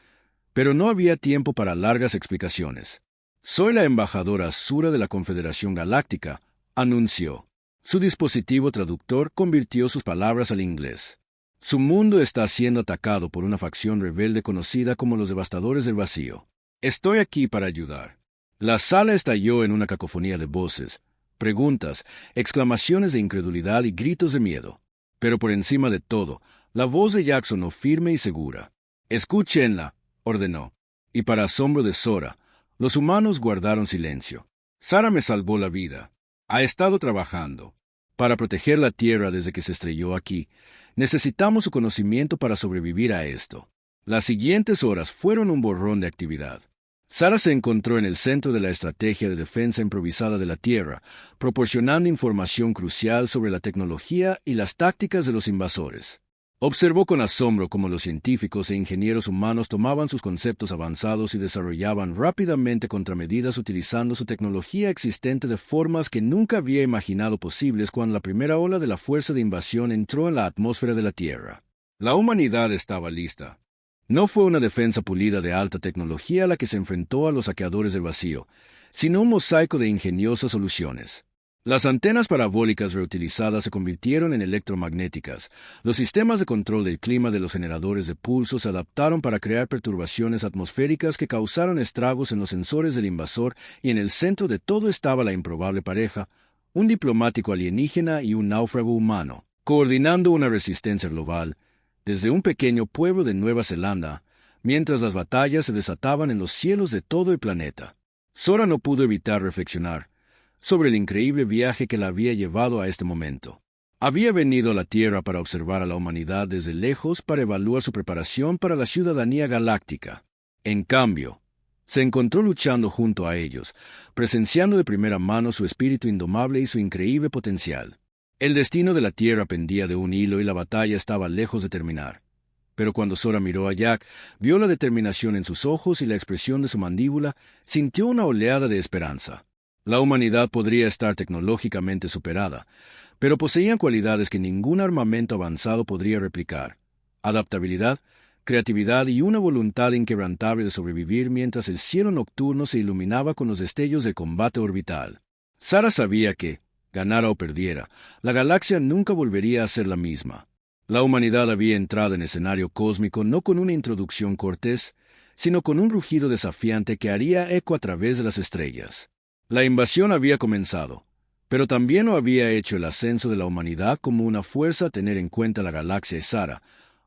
pero no había tiempo para largas explicaciones. «Soy la embajadora Sura de la Confederación Galáctica», anunció. Su dispositivo traductor convirtió sus palabras al inglés. «Su mundo está siendo atacado por una facción rebelde conocida como los Devastadores del Vacío. Estoy aquí para ayudar». La sala estalló en una cacofonía de voces, preguntas, exclamaciones de incredulidad y gritos de miedo. Pero por encima de todo, la voz de Jack sonó firme y segura. «Escúchenla», ordenó. Y para asombro de Sora, los humanos guardaron silencio. «Sara me salvó la vida. Ha estado trabajando para proteger la Tierra desde que se estrelló aquí. Necesitamos su conocimiento para sobrevivir a esto». Las siguientes horas fueron un borrón de actividad. Sara se encontró en el centro de la estrategia de defensa improvisada de la Tierra, proporcionando información crucial sobre la tecnología y las tácticas de los invasores. Observó con asombro cómo los científicos e ingenieros humanos tomaban sus conceptos avanzados y desarrollaban rápidamente contramedidas utilizando su tecnología existente de formas que nunca había imaginado posibles cuando la primera ola de la fuerza de invasión entró en la atmósfera de la Tierra. La humanidad estaba lista. No fue una defensa pulida de alta tecnología a la que se enfrentó a los saqueadores del vacío, sino un mosaico de ingeniosas soluciones. Las antenas parabólicas reutilizadas se convirtieron en electromagnéticas. Los sistemas de control del clima de los generadores de pulso se adaptaron para crear perturbaciones atmosféricas que causaron estragos en los sensores del invasor, y en el centro de todo estaba la improbable pareja, un diplomático alienígena y un náufrago humano, coordinando una resistencia global desde un pequeño pueblo de Nueva Zelanda, mientras las batallas se desataban en los cielos de todo el planeta. Sora no pudo evitar reflexionar sobre el increíble viaje que la había llevado a este momento. Había venido a la Tierra para observar a la humanidad desde lejos para evaluar su preparación para la ciudadanía galáctica. En cambio, se encontró luchando junto a ellos, presenciando de primera mano su espíritu indomable y su increíble potencial. El destino de la Tierra pendía de un hilo y la batalla estaba lejos de terminar. Pero cuando Sora miró a Jack, vio la determinación en sus ojos y la expresión de su mandíbula, sintió una oleada de esperanza. La humanidad podría estar tecnológicamente superada, pero poseían cualidades que ningún armamento avanzado podría replicar: adaptabilidad, creatividad y una voluntad inquebrantable de sobrevivir mientras el cielo nocturno se iluminaba con los destellos del combate orbital. Sara sabía que, ganara o perdiera, la galaxia nunca volvería a ser la misma. La humanidad había entrado en escenario cósmico no con una introducción cortés, sino con un rugido desafiante que haría eco a través de las estrellas. La invasión había comenzado, pero también lo había hecho el ascenso de la humanidad como una fuerza a tener en cuenta. La galaxia de Sara,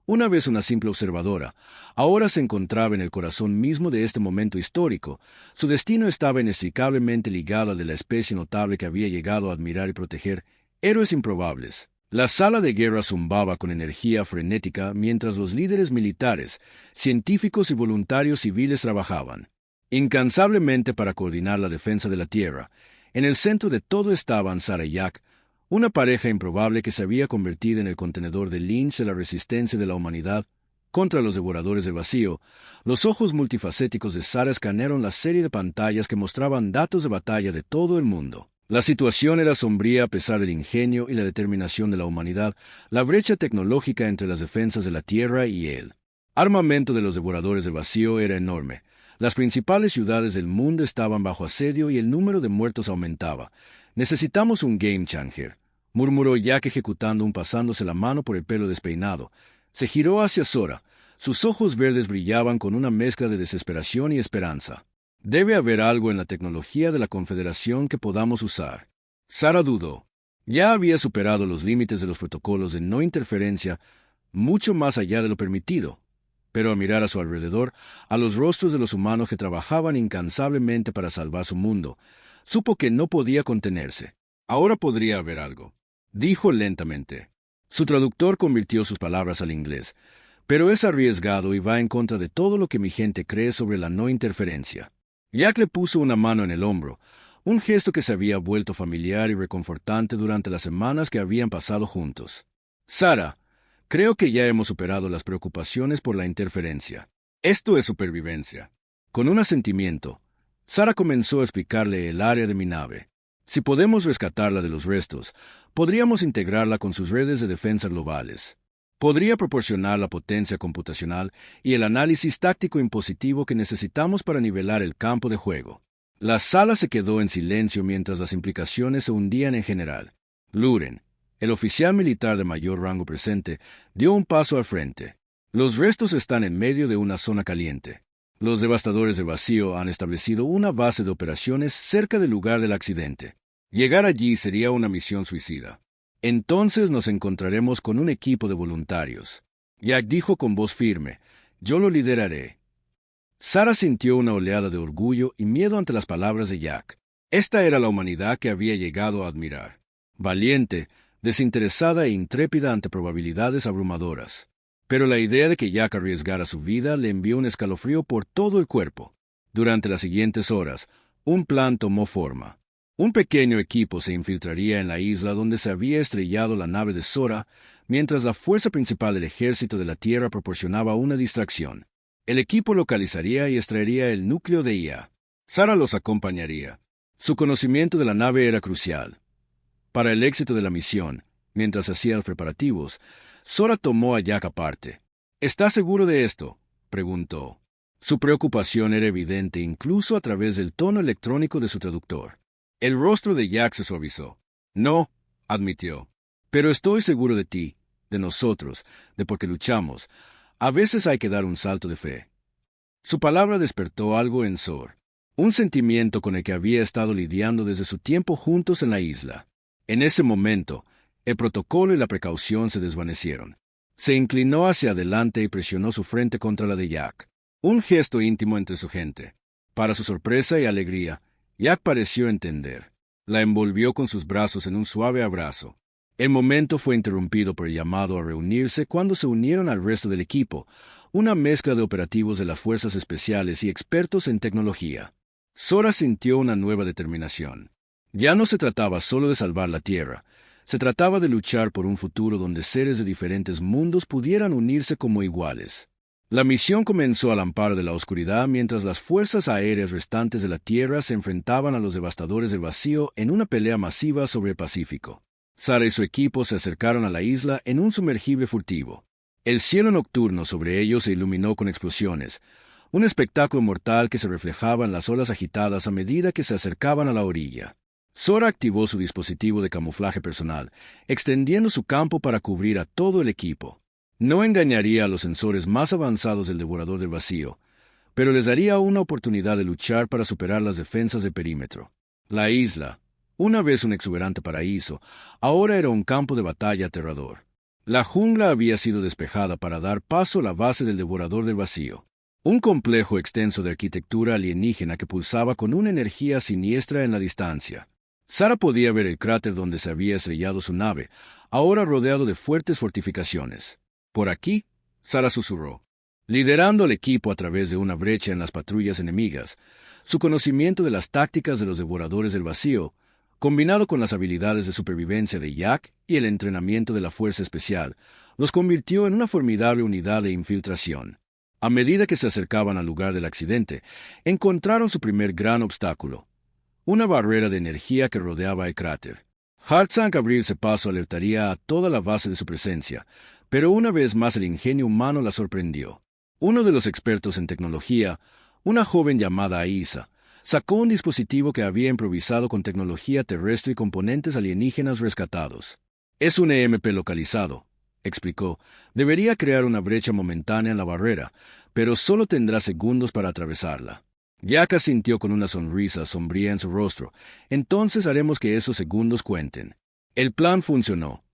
una vez una simple observadora, ahora se encontraba en el corazón mismo de este momento histórico. Su destino estaba inextricablemente ligado al de la especie notable que había llegado a admirar y proteger héroes improbables. La sala de guerra zumbaba con energía frenética mientras los líderes militares, científicos y voluntarios civiles trabajaban incansablemente para coordinar la defensa de la Tierra. En el centro de todo estaban Sara y Jack, una pareja improbable que se había convertido en el contenedor de Lynch de la resistencia de la humanidad contra los devoradores del vacío. Los ojos multifacéticos de Sara escanearon la serie de pantallas que mostraban datos de batalla de todo el mundo. La situación era sombría a pesar del ingenio y la determinación de la humanidad. La brecha tecnológica entre las defensas de la Tierra y el armamento de los devoradores del vacío era enorme. Las principales ciudades del mundo estaban bajo asedio y el número de muertos aumentaba. «Necesitamos un game changer», murmuró Jack ejecutando pasándose la mano por el pelo despeinado. Se giró hacia Sora. Sus ojos verdes brillaban con una mezcla de desesperación y esperanza. «Debe haber algo en la tecnología de la Confederación que podamos usar». Sara dudó. Ya había superado los límites de los protocolos de no interferencia, mucho más allá de lo permitido. Pero al mirar a su alrededor, a los rostros de los humanos que trabajaban incansablemente para salvar su mundo, supo que no podía contenerse. «Ahora podría haber algo», dijo lentamente. Su traductor convirtió sus palabras al inglés. «Pero es arriesgado y va en contra de todo lo que mi gente cree sobre la no interferencia». Jack le puso una mano en el hombro, un gesto que se había vuelto familiar y reconfortante durante las semanas que habían pasado juntos. «Sara, creo que ya hemos superado las preocupaciones por la interferencia. Esto es supervivencia». Con un asentimiento, Sara comenzó a explicarle el área de mi nave. «Si podemos rescatarla de los restos, podríamos integrarla con sus redes de defensa globales. Podría proporcionar la potencia computacional y el análisis táctico impositivo que necesitamos para nivelar el campo de juego». La sala se quedó en silencio mientras las implicaciones se hundían en general. Luren, el oficial militar de mayor rango presente, dio un paso al frente. «Los restos están en medio de una zona caliente. Los devastadores del vacío han establecido una base de operaciones cerca del lugar del accidente. Llegar allí sería una misión suicida. Entonces nos encontraremos con un equipo de voluntarios». Jack dijo con voz firme: «Yo lo lideraré». Sara sintió una oleada de orgullo y miedo ante las palabras de Jack. Esta era la humanidad que había llegado a admirar. Valiente, desinteresada e intrépida ante probabilidades abrumadoras. Pero la idea de que Jack arriesgara su vida le envió un escalofrío por todo el cuerpo. Durante las siguientes horas, un plan tomó forma. Un pequeño equipo se infiltraría en la isla donde se había estrellado la nave de Sora, mientras la fuerza principal del ejército de la Tierra proporcionaba una distracción. El equipo localizaría y extraería el núcleo de IA. Sara los acompañaría. Su conocimiento de la nave era crucial. Para el éxito de la misión, mientras hacía los preparativos, Sora tomó a Jack aparte. «¿Estás seguro de esto?», preguntó. Su preocupación era evidente incluso a través del tono electrónico de su traductor. El rostro de Jack se suavizó. «No», admitió. «Pero estoy seguro de ti, de nosotros, de por qué luchamos. A veces hay que dar un salto de fe». Su palabra despertó algo en Sor, un sentimiento con el que había estado lidiando desde su tiempo juntos en la isla. En ese momento, el protocolo y la precaución se desvanecieron. Se inclinó hacia adelante y presionó su frente contra la de Jack. Un gesto íntimo entre su gente. Para su sorpresa y alegría, Jack pareció entender. La envolvió con sus brazos en un suave abrazo. El momento fue interrumpido por el llamado a reunirse cuando se unieron al resto del equipo, una mezcla de operativos de las fuerzas especiales y expertos en tecnología. Sora sintió una nueva determinación. Ya no se trataba solo de salvar la Tierra, se trataba de luchar por un futuro donde seres de diferentes mundos pudieran unirse como iguales. La misión comenzó al amparo de la oscuridad mientras las fuerzas aéreas restantes de la Tierra se enfrentaban a los devastadores del vacío en una pelea masiva sobre el Pacífico. Sara y su equipo se acercaron a la isla en un sumergible furtivo. El cielo nocturno sobre ellos se iluminó con explosiones, un espectáculo mortal que se reflejaba en las olas agitadas a medida que se acercaban a la orilla. Sora activó su dispositivo de camuflaje personal, extendiendo su campo para cubrir a todo el equipo. No engañaría a los sensores más avanzados del devorador del vacío, pero les daría una oportunidad de luchar para superar las defensas del perímetro. La isla, una vez un exuberante paraíso, ahora era un campo de batalla aterrador. La jungla había sido despejada para dar paso a la base del Devorador del Vacío, un complejo extenso de arquitectura alienígena que pulsaba con una energía siniestra en la distancia. Sara podía ver el cráter donde se había estrellado su nave, ahora rodeado de fuertes fortificaciones. Por aquí, Sara susurró, liderando al equipo a través de una brecha en las patrullas enemigas. Su conocimiento de las tácticas de los Devoradores del Vacío, combinado con las habilidades de supervivencia de Jack y el entrenamiento de la Fuerza Especial, los convirtió en una formidable unidad de infiltración. A medida que se acercaban al lugar del accidente, encontraron su primer gran obstáculo, una barrera de energía que rodeaba el cráter. Hartzank abrirse paso alertaría a toda la base de su presencia, pero una vez más el ingenio humano la sorprendió. Uno de los expertos en tecnología, una joven llamada Aisa, sacó un dispositivo que había improvisado con tecnología terrestre y componentes alienígenas rescatados. Es un EMP localizado, explicó. Debería crear una brecha momentánea en la barrera, pero solo tendrá segundos para atravesarla. Jack asintió con una sonrisa sombría en su rostro. Entonces haremos que esos segundos cuenten. El plan funcionó,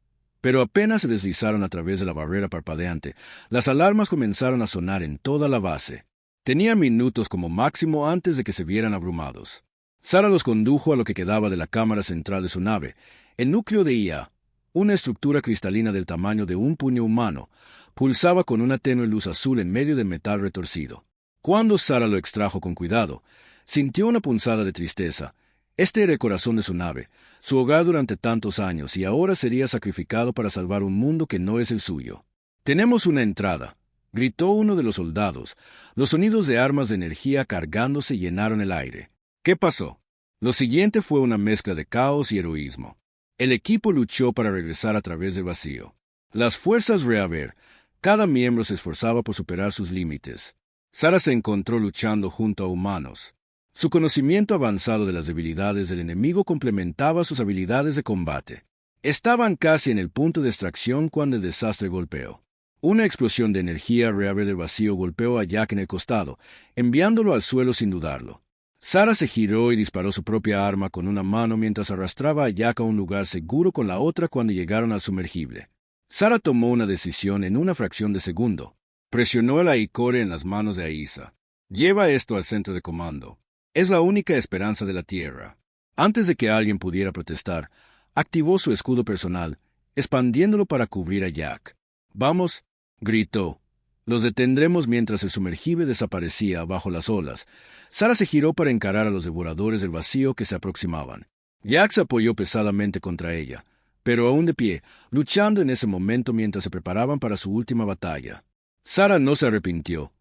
pero apenas se deslizaron a través de la barrera parpadeante, las alarmas comenzaron a sonar en toda la base. Tenían minutos como máximo antes de que se vieran abrumados. Sara los condujo a lo que quedaba de la cámara central de su nave, el núcleo de IA, una estructura cristalina del tamaño de un puño humano, pulsaba con una tenue luz azul en medio del metal retorcido. Cuando Sara lo extrajo con cuidado, sintió una punzada de tristeza. Este era el corazón de su nave, su hogar durante tantos años, y ahora sería sacrificado para salvar un mundo que no es el suyo. «Tenemos una entrada», gritó uno de los soldados. Los sonidos de armas de energía cargándose llenaron el aire. ¿Qué pasó? Lo siguiente fue una mezcla de caos y heroísmo. El equipo luchó para regresar a través del vacío. Las fuerzas Reaver, cada miembro se esforzaba por superar sus límites. Sara se encontró luchando junto a humanos. Su conocimiento avanzado de las debilidades del enemigo complementaba sus habilidades de combate. Estaban casi en el punto de extracción cuando el desastre golpeó. Una explosión de energía Reaver del vacío golpeó a Jack en el costado, enviándolo al suelo sin dudarlo. Sara se giró y disparó su propia arma con una mano mientras arrastraba a Jack a un lugar seguro con la otra cuando llegaron al sumergible. Sara tomó una decisión en una fracción de segundo. Presionó el Aicore en las manos de Aisa. «Lleva esto al centro de comando. Es la única esperanza de la Tierra». Antes de que alguien pudiera protestar, activó su escudo personal, expandiéndolo para cubrir a Jack. «Vamos», gritó. «Los detendremos mientras el sumergible desaparecía bajo las olas». Sara se giró para encarar a los devoradores del vacío que se aproximaban. Jack se apoyó pesadamente contra ella, pero aún de pie, luchando en ese momento mientras se preparaban para su última batalla. Sara no se arrepintió.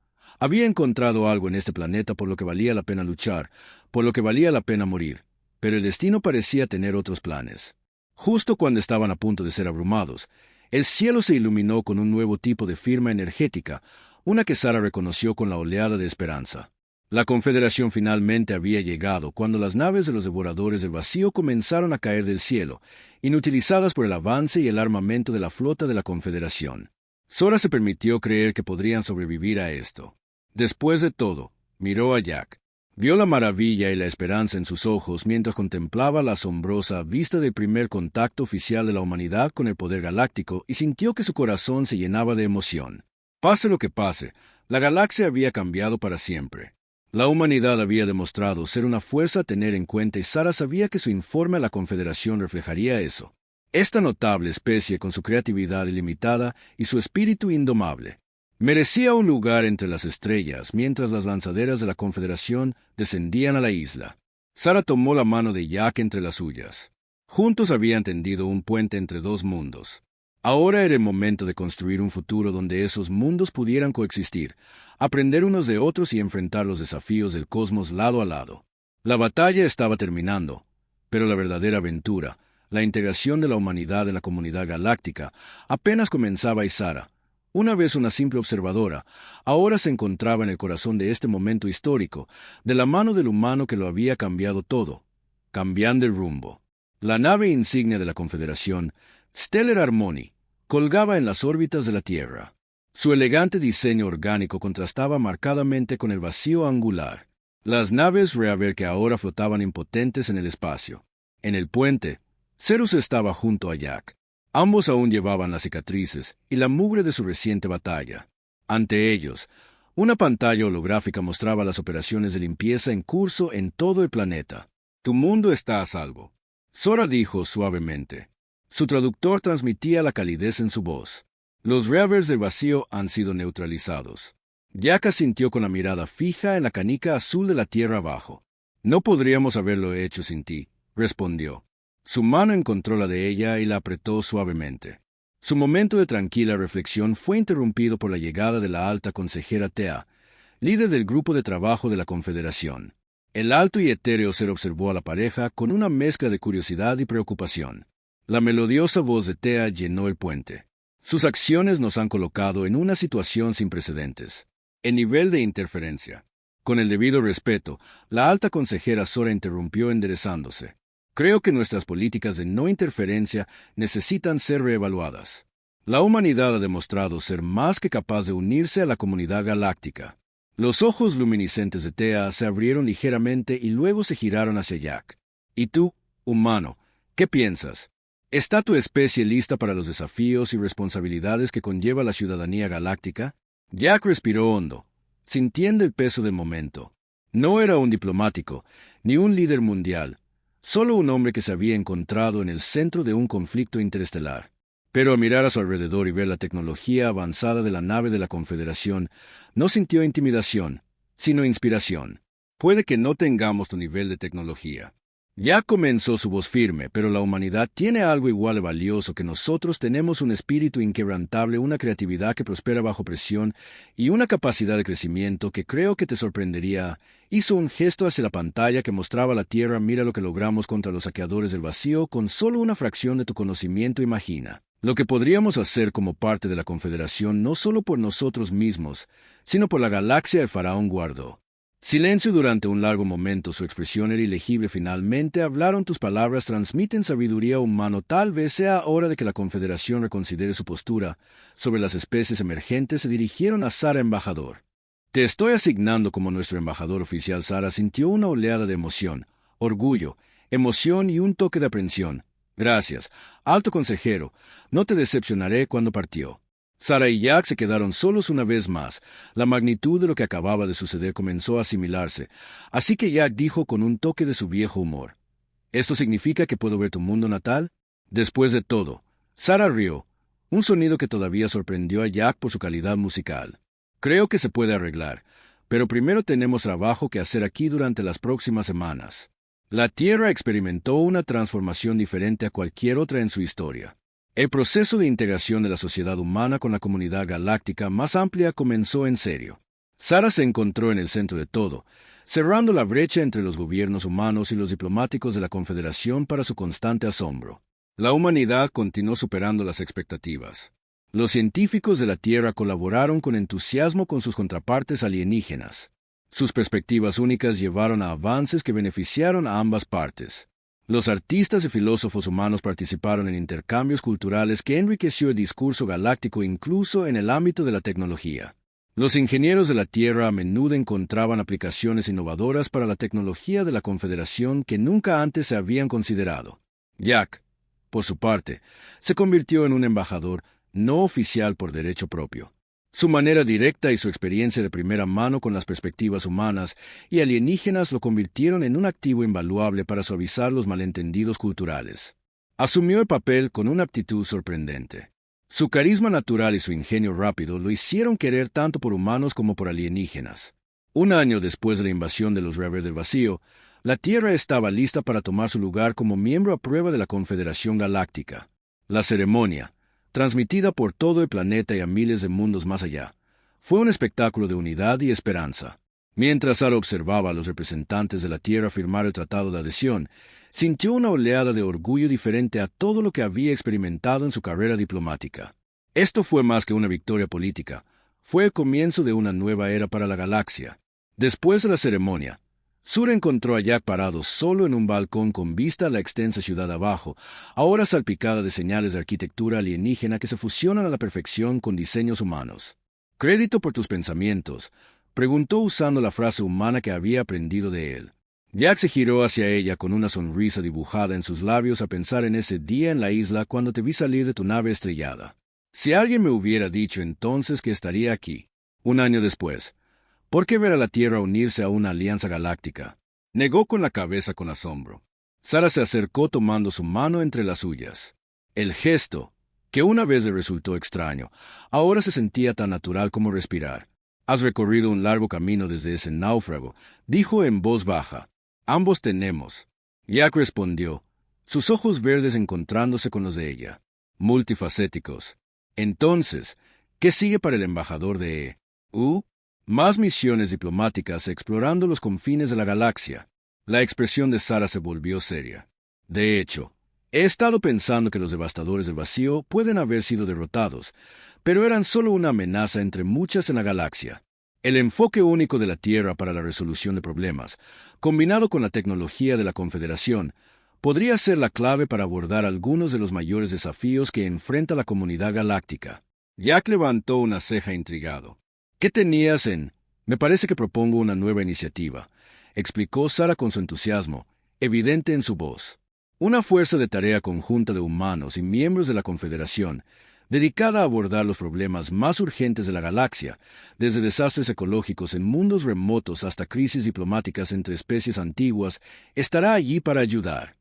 Había encontrado algo en este planeta por lo que valía la pena luchar, por lo que valía la pena morir, pero el destino parecía tener otros planes. Justo cuando estaban a punto de ser abrumados, el cielo se iluminó con un nuevo tipo de firma energética, una que Sara reconoció con la oleada de esperanza. La Confederación finalmente había llegado cuando las naves de los Devoradores del Vacío comenzaron a caer del cielo, inutilizadas por el avance y el armamento de la flota de la Confederación. Sora se permitió creer que podrían sobrevivir a esto. Después de todo, miró a Jack. Vio la maravilla y la esperanza en sus ojos mientras contemplaba la asombrosa vista del primer contacto oficial de la humanidad con el poder galáctico y sintió que su corazón se llenaba de emoción. Pase lo que pase, la galaxia había cambiado para siempre. La humanidad había demostrado ser una fuerza a tener en cuenta y Sara sabía que su informe a la Confederación reflejaría eso. Esta notable especie, con su creatividad ilimitada y su espíritu indomable, merecía un lugar entre las estrellas mientras las lanzaderas de la Confederación descendían a la isla. Sara tomó la mano de Jack entre las suyas. Juntos habían tendido un puente entre dos mundos. Ahora era el momento de construir un futuro donde esos mundos pudieran coexistir, aprender unos de otros y enfrentar los desafíos del cosmos lado a lado. La batalla estaba terminando, pero la verdadera aventura, la integración de la humanidad en la comunidad galáctica, apenas comenzaba y Sara, una vez una simple observadora, ahora se encontraba en el corazón de este momento histórico, de la mano del humano que lo había cambiado todo, cambiando el rumbo. La nave insignia de la Confederación, Stellar Harmony, colgaba en las órbitas de la Tierra. Su elegante diseño orgánico contrastaba marcadamente con el vacío angular. Las naves Reaver que ahora flotaban impotentes en el espacio. En el puente, Cerus estaba junto a Jack. Ambos aún llevaban las cicatrices y la mugre de su reciente batalla. Ante ellos, una pantalla holográfica mostraba las operaciones de limpieza en curso en todo el planeta. Tu mundo está a salvo, Sora dijo suavemente. Su traductor transmitía la calidez en su voz. Los Reavers del vacío han sido neutralizados. Jack asintió con la mirada fija en la canica azul de la tierra abajo. No podríamos haberlo hecho sin ti, respondió. Su mano encontró la de ella y la apretó suavemente. Su momento de tranquila reflexión fue interrumpido por la llegada de la alta consejera Tea, líder del grupo de trabajo de la Confederación. El alto y etéreo ser observó a la pareja con una mezcla de curiosidad y preocupación. La melodiosa voz de Tea llenó el puente. Sus acciones nos han colocado en una situación sin precedentes. En nivel de interferencia. Con el debido respeto, la alta consejera Sora interrumpió enderezándose. Creo que nuestras políticas de no interferencia necesitan ser reevaluadas. La humanidad ha demostrado ser más que capaz de unirse a la comunidad galáctica. Los ojos luminiscentes de Tea se abrieron ligeramente y luego se giraron hacia Jack. ¿Y tú, humano, qué piensas? ¿Está tu especie lista para los desafíos y responsabilidades que conlleva la ciudadanía galáctica? Jack respiró hondo, sintiendo el peso del momento. No era un diplomático, ni un líder mundial, solo un hombre que se había encontrado en el centro de un conflicto interestelar. Pero al mirar a su alrededor y ver la tecnología avanzada de la nave de la Confederación, no sintió intimidación, sino inspiración. Puede que no tengamos tu nivel de tecnología. Ya comenzó su voz firme, pero la humanidad tiene algo igual de valioso que nosotros. Tenemos un espíritu inquebrantable, una creatividad que prospera bajo presión y una capacidad de crecimiento que creo que te sorprendería. Hizo un gesto hacia la pantalla que mostraba la Tierra. Mira lo que logramos contra los saqueadores del vacío con solo una fracción de tu conocimiento. Imagina lo que podríamos hacer como parte de la Confederación, no solo por nosotros mismos, sino por la galaxia. El faraón guardó silencio durante un largo momento. Su expresión era ilegible. Finalmente hablaron. Tus palabras transmiten sabiduría humana. Tal vez sea hora de que la Confederación reconsidere su postura sobre las especies emergentes. Se dirigieron a Sara, embajador. Te estoy asignando como nuestro embajador oficial. Sara sintió una oleada de emoción, orgullo, emoción y un toque de aprensión. Gracias, alto consejero. No te decepcionaré cuando partió. Sara y Jack se quedaron solos una vez más. La magnitud de lo que acababa de suceder comenzó a asimilarse, así que Jack dijo con un toque de su viejo humor: ¿Esto significa que puedo ver tu mundo natal? Después de todo, Sara rió, un sonido que todavía sorprendió a Jack por su calidad musical. Creo que se puede arreglar, pero primero tenemos trabajo que hacer aquí durante las próximas semanas. La Tierra experimentó una transformación diferente a cualquier otra en su historia. El proceso de integración de la sociedad humana con la comunidad galáctica más amplia comenzó en serio. Sara se encontró en el centro de todo, cerrando la brecha entre los gobiernos humanos y los diplomáticos de la Confederación para su constante asombro. La humanidad continuó superando las expectativas. Los científicos de la Tierra colaboraron con entusiasmo con sus contrapartes alienígenas. Sus perspectivas únicas llevaron a avances que beneficiaron a ambas partes. Los artistas y filósofos humanos participaron en intercambios culturales que enriqueció el discurso galáctico incluso en el ámbito de la tecnología. Los ingenieros de la Tierra a menudo encontraban aplicaciones innovadoras para la tecnología de la Confederación que nunca antes se habían considerado. Jack, por su parte, se convirtió en un embajador no oficial por derecho propio. Su manera directa y su experiencia de primera mano con las perspectivas humanas y alienígenas lo convirtieron en un activo invaluable para suavizar los malentendidos culturales. Asumió el papel con una aptitud sorprendente. Su carisma natural y su ingenio rápido lo hicieron querer tanto por humanos como por alienígenas. Un año después de la invasión de los Reavers del vacío, la Tierra estaba lista para tomar su lugar como miembro a prueba de la Confederación Galáctica. La ceremonia, transmitida por todo el planeta y a miles de mundos más allá, fue un espectáculo de unidad y esperanza. Mientras Sara observaba a los representantes de la Tierra firmar el tratado de adhesión, sintió una oleada de orgullo diferente a todo lo que había experimentado en su carrera diplomática. Esto fue más que una victoria política, fue el comienzo de una nueva era para la galaxia. Después de la ceremonia, Sura encontró a Jack parado solo en un balcón con vista a la extensa ciudad abajo, ahora salpicada de señales de arquitectura alienígena que se fusionan a la perfección con diseños humanos. Crédito por tus pensamientos, Preguntó usando la frase humana que había aprendido de él. Jack se giró hacia ella con una sonrisa dibujada en sus labios a pensar en ese día en la isla cuando te vi salir de tu nave estrellada. Si alguien me hubiera dicho entonces que estaría aquí, un año después, ¿por qué ver a la Tierra unirse a una alianza galáctica? Negó con la cabeza con asombro. Sara se acercó tomando su mano entre las suyas. El gesto, que una vez le resultó extraño, ahora se sentía tan natural como respirar. Has recorrido un largo camino desde ese náufrago, dijo en voz baja. Ambos tenemos. Jack respondió, sus ojos verdes encontrándose con los de ella, multifacéticos. Entonces, ¿qué sigue para el embajador de EU? Más misiones diplomáticas explorando los confines de la galaxia. La expresión de Sara se volvió seria. De hecho, he estado pensando que los devastadores del vacío pueden haber sido derrotados, pero eran solo una amenaza entre muchas en la galaxia. El enfoque único de la Tierra para la resolución de problemas, combinado con la tecnología de la Confederación, podría ser la clave para abordar algunos de los mayores desafíos que enfrenta la comunidad galáctica. Jack levantó una ceja intrigado. ¿Qué tenías en? Me parece que propongo una nueva iniciativa, explicó Sara con su entusiasmo, evidente en su voz. Una fuerza de tarea conjunta de humanos y miembros de la Confederación, dedicada a abordar los problemas más urgentes de la galaxia, desde desastres ecológicos en mundos remotos hasta crisis diplomáticas entre especies antiguas, estará allí para ayudar.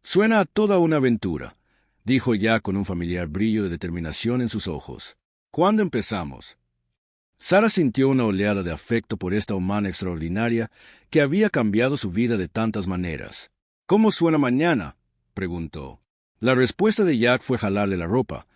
Suena a toda una aventura, dijo Jack con un familiar brillo de determinación en sus ojos. ¿Cuándo empezamos? Sara sintió una oleada de afecto por esta humana extraordinaria que había cambiado su vida de tantas maneras. ¿Cómo suena mañana?, preguntó. La respuesta de Jack fue jalarle la ropa,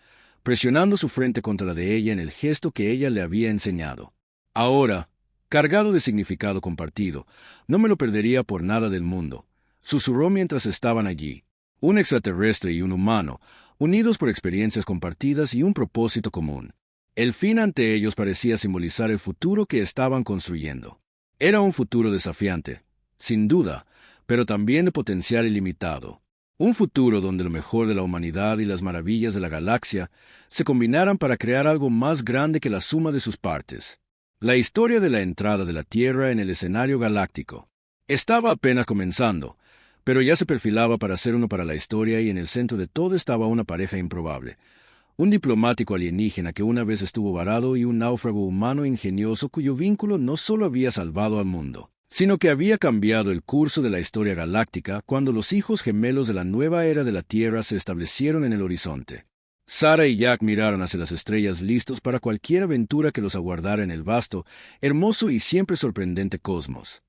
presionando su frente contra la de ella en el gesto que ella le había enseñado. Ahora, cargado de significado compartido, no me lo perdería por nada del mundo, susurró mientras estaban allí. Un extraterrestre y un humano, unidos por experiencias compartidas y un propósito común. El fin ante ellos parecía simbolizar el futuro que estaban construyendo. Era un futuro desafiante, sin duda, pero también de potencial ilimitado. Un futuro donde lo mejor de la humanidad y las maravillas de la galaxia se combinaran para crear algo más grande que la suma de sus partes. La historia de la entrada de la Tierra en el escenario galáctico estaba apenas comenzando, pero ya se perfilaba para ser uno para la historia y en el centro de todo estaba una pareja improbable. Un diplomático alienígena que una vez estuvo varado y un náufrago humano ingenioso cuyo vínculo no solo había salvado al mundo, sino que había cambiado el curso de la historia galáctica cuando los hijos gemelos de la nueva era de la Tierra se establecieron en el horizonte. Sara y Jack miraron hacia las estrellas listos para cualquier aventura que los aguardara en el vasto, hermoso y siempre sorprendente cosmos.